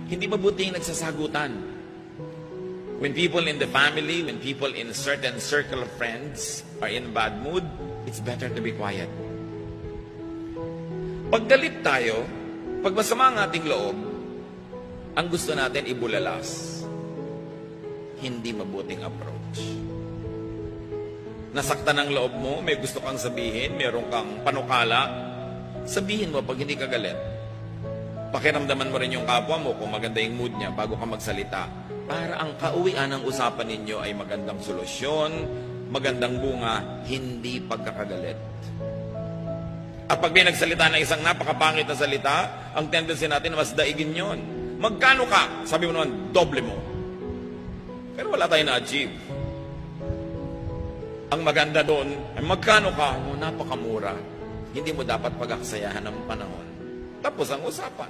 Hindi mabuti yung nagsasagutan. When people in the family, when people in a certain circle of friends are in bad mood, it's better to be quiet. Pag galit tayo, pag masama ang ating loob, ang gusto natin ibulalas. Hindi mabuting approach. Nasaktan ang loob mo, may gusto kang sabihin, meron kang panukala, sabihin mo pag hindi ka galit. Pakiramdaman mo rin yung kapwa mo kung maganda yung mood niya bago ka magsalita. Para ang kauwian ng usapan ninyo ay magandang solusyon, magandang bunga, hindi pagkakagalit. At pag may nagsalita ng isang napakapangit na salita, ang tendency natin mas daigin yon. Magkano ka? Sabi mo naman, doble mo. Pero wala tayong na-achieve. Ang maganda doon ay magkano ka? Napakamura. Hindi mo dapat pagkakasayahan ng panahon. Tapos ang usapan.